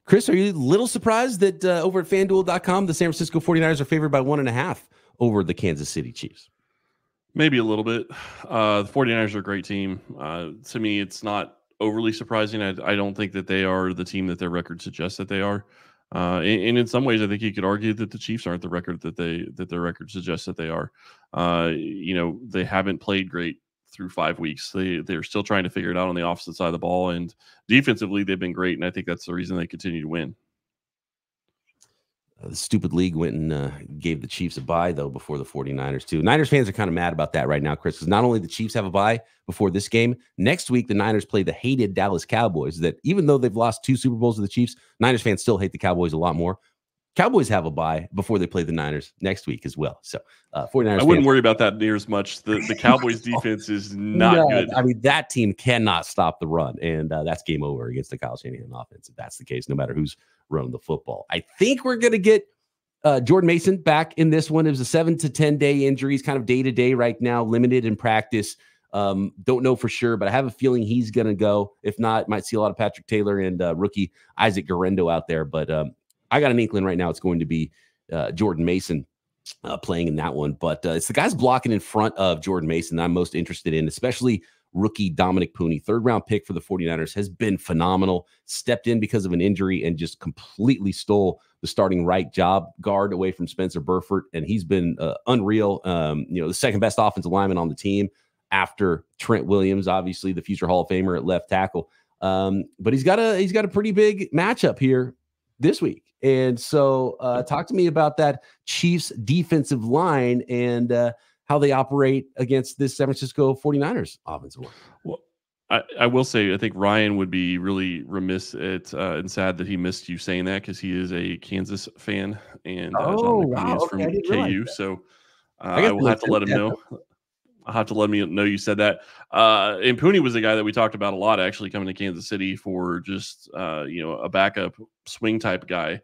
Chris, are you a little surprised that over at FanDuel.com, the San Francisco 49ers are favored by 1.5 over the Kansas City Chiefs? Maybe a little bit. The 49ers are a great team. To me, it's not overly surprising. I don't think that they are the team that their record suggests that they are. And in some ways, I think you could argue that the Chiefs aren't the record that their record suggests that they are. They haven't played great through 5 weeks. They're still trying to figure it out on the opposite side of the ball, and defensively they've been great, and I think that's the reason they continue to win. The stupid league went and gave the Chiefs a bye, though, before the 49ers, too. Niners fans are kind of mad about that right now, Chris, because not only the Chiefs have a bye before this game, next week the Niners play the hated Dallas Cowboys, that even though they've lost 2 Super Bowls to the Chiefs, Niners fans still hate the Cowboys a lot more. Cowboys have a bye before they play the Niners next week as well. So 49ers I wouldn't worry about that near as much. The Cowboys defense is not good. I mean, that team cannot stop the run, and that's game over against the Kyle Shanahan offense if that's the case, no matter who's running the football. I think we're going to get Jordan Mason back in this one. It was a 7 to 10 day injury. He's kind of day to day right now, limited in practice. Don't know for sure, but I have a feeling he's going to go. If not, might see a lot of Patrick Taylor and rookie Isaac Guerrero out there. But I got an inkling right now it's going to be Jordan Mason playing in that one. But it's the guys blocking in front of Jordan Mason that I'm most interested in, especially rookie Dominic Pooney, 3rd-round pick for the 49ers, has been phenomenal, stepped in because of an injury and just completely stole the starting right job guard away from Spencer Burford, and he's been unreal. The second best offensive lineman on the team after Trent Williams, obviously the future Hall of Famer at left tackle. But he's got a pretty big matchup here this week. And so talk to me about that Chiefs defensive line and how they operate against this San Francisco 49ers offensive line. Well, I will say, I think Ryan would be really remiss and sad that he missed you saying that, because he is a Kansas fan and is from KU. So I will have to let him know. I'll have to let me know you said that. And Pooney was a guy that we talked about a lot, actually, coming to Kansas City for just a backup swing type guy.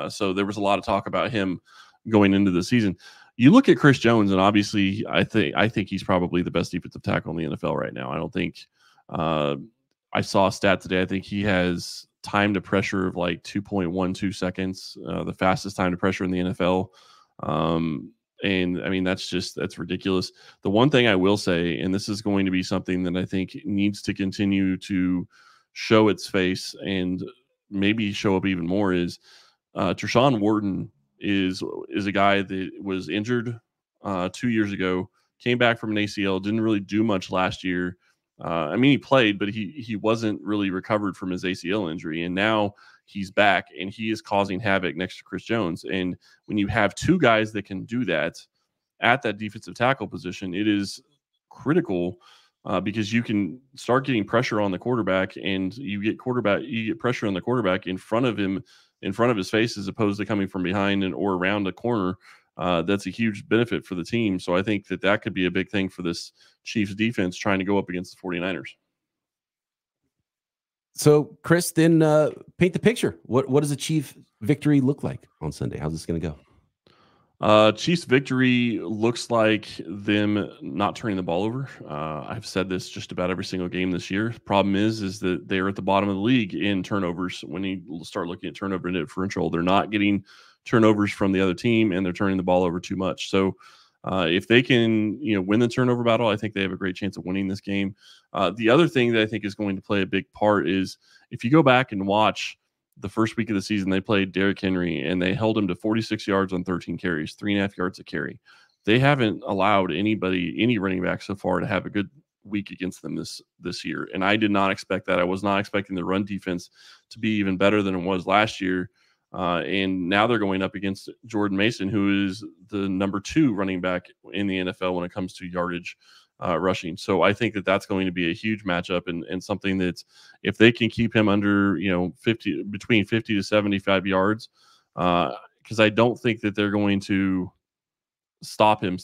So there was a lot of talk about him going into the season. You look at Chris Jones, and obviously, I think he's probably the best defensive tackle in the NFL right now. I don't think I saw a stat today. I think he has time to pressure of like 2.12 seconds, the fastest time to pressure in the NFL. And I mean, that's ridiculous. The one thing I will say, and this is going to be something that I think needs to continue to show its face and maybe show up even more, is Tershawn Wharton is a guy that was injured 2 years ago, came back from an ACL, didn't really do much last year. I mean, he played, but he wasn't really recovered from his ACL injury. And now he's back, and he is causing havoc next to Chris Jones. And when you have 2 guys that can do that at that defensive tackle position, it is critical because you can start getting pressure on the quarterback, and you get pressure on the quarterback in front of him, in front of his face, as opposed to coming from behind or around a corner. That's a huge benefit for the team. So I think that could be a big thing for this Chiefs defense trying to go up against the 49ers. So, Chris, then paint the picture. What does a Chief victory look like on Sunday? How's this going to go? Chiefs victory looks like them not turning the ball over. I've said this just about every single game this year. Problem is that they're at the bottom of the league in turnovers. When you start looking at turnover differential, they're not getting turnovers from the other team, and they're turning the ball over too much. So if they can, win the turnover battle, I think they have a great chance of winning this game. The other thing that I think is going to play a big part is if you go back and watch the first week of the season, they played Derrick Henry, and they held him to 46 yards on 13 carries, 3.5 yards a carry. They haven't allowed any running back so far to have a good week against them this year. And I did not expect that. I was not expecting the run defense to be even better than it was last year. And now they're going up against Jordan Mason, who is the number 2 running back in the NFL when it comes to yardage rushing. So I think that's going to be a huge matchup and something that's, if they can keep him under, between 50 to 75 yards, because I don't think that they're going to stop him.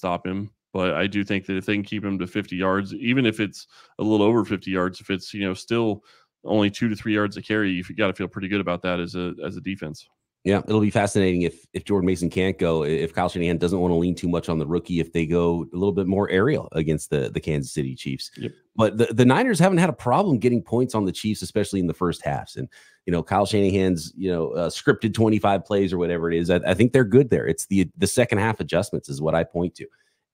But I do think that if they can keep him to 50 yards, even if it's a little over 50 yards, if it's, still only 2 to 3 yards a carry, you've got to feel pretty good about that as a defense. Yeah, it'll be fascinating if Jordan Mason can't go, if Kyle Shanahan doesn't want to lean too much on the rookie, if they go a little bit more aerial against the Kansas City Chiefs. Yep. But the Niners haven't had a problem getting points on the Chiefs, especially in the first halves. And, Kyle Shanahan's, scripted 25 plays or whatever it is, I think they're good there. It's the second half adjustments is what I point to.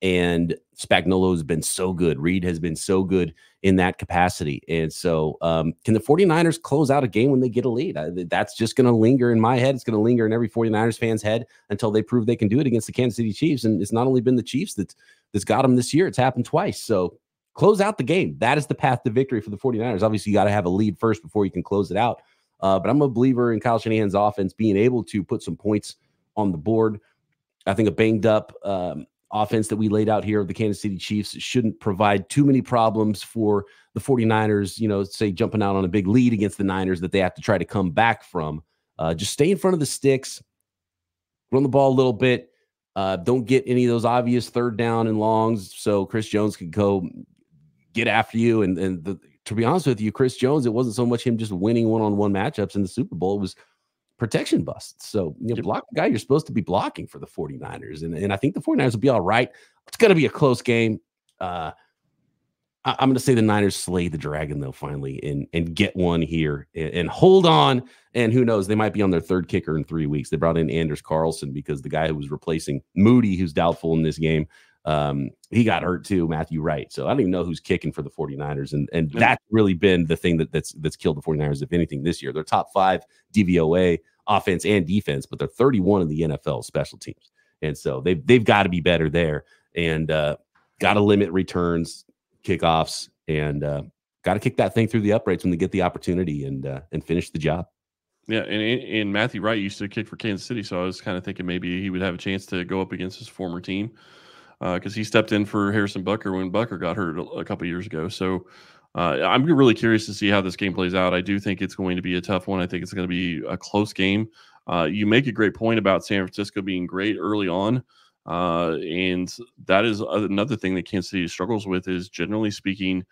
And Spagnuolo has been so good. Reed has been so good in that capacity. And so can the 49ers close out a game when they get a lead? That's just going to linger in my head. It's going to linger in every 49ers fan's head until they prove they can do it against the Kansas City Chiefs. And it's not only been the Chiefs that's got them this year. It's happened twice. So close out the game. That is the path to victory for the 49ers. Obviously, you got to have a lead first before you can close it out. But I'm a believer in Kyle Shanahan's offense being able to put some points on the board. I think a banged up offense that we laid out here of the Kansas City Chiefs shouldn't provide too many problems for the 49ers, say jumping out on a big lead against the Niners that they have to try to come back from. Just stay in front of the sticks, run the ball a little bit. Don't get any of those obvious third down and longs so Chris Jones can go get after you. To be honest with you, Chris Jones, it wasn't so much him just winning one-on-one matchups in the Super Bowl. It was protection busts. So, block the guy you're supposed to be blocking for the 49ers. And I think the 49ers will be all right. It's going to be a close game. I'm going to say the Niners slay the dragon, though, finally, and get one here and hold on. And who knows, they might be on their third kicker in 3 weeks. They brought in Anders Carlson because the guy who was replacing Moody, who's doubtful in this game, he got hurt too, Matthew Wright. So I don't even know who's kicking for the 49ers. And that's really been the thing that's killed the 49ers, if anything, this year. They're top 5 DVOA offense and defense, but they're 31 in the NFL special teams. And so they've got to be better there and got to limit returns, kickoffs, and got to kick that thing through the uprights when they get the opportunity and finish the job. Yeah, and Matthew Wright used to kick for Kansas City, so I was kind of thinking maybe he would have a chance to go up against his former team because he stepped in for Harrison Butker when Butker got hurt a couple years ago. So I'm really curious to see how this game plays out. I do think it's going to be a tough one. I think it's going to be a close game. You make a great point about San Francisco being great early on, and that is another thing that Kansas City struggles with is, generally speaking,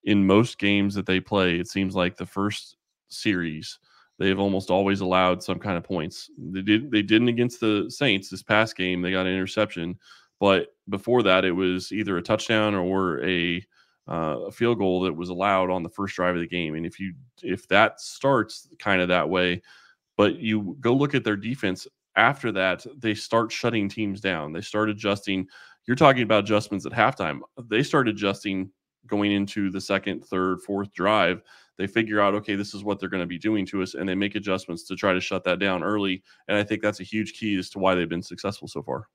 in most games that they play, it seems like the first series, they've almost always allowed some kind of points. They didn't against the Saints this past game. They got an interception. But before that, it was either a touchdown or a field goal that was allowed on the first drive of the game. And if that starts kind of that way, but you go look at their defense after that, they start shutting teams down. They start adjusting. You're talking about adjustments at halftime. They start adjusting going into the second, third, fourth drive. They figure out, okay, this is what they're going to be doing to us, and they make adjustments to try to shut that down early. And I think that's a huge key as to why they've been successful so far.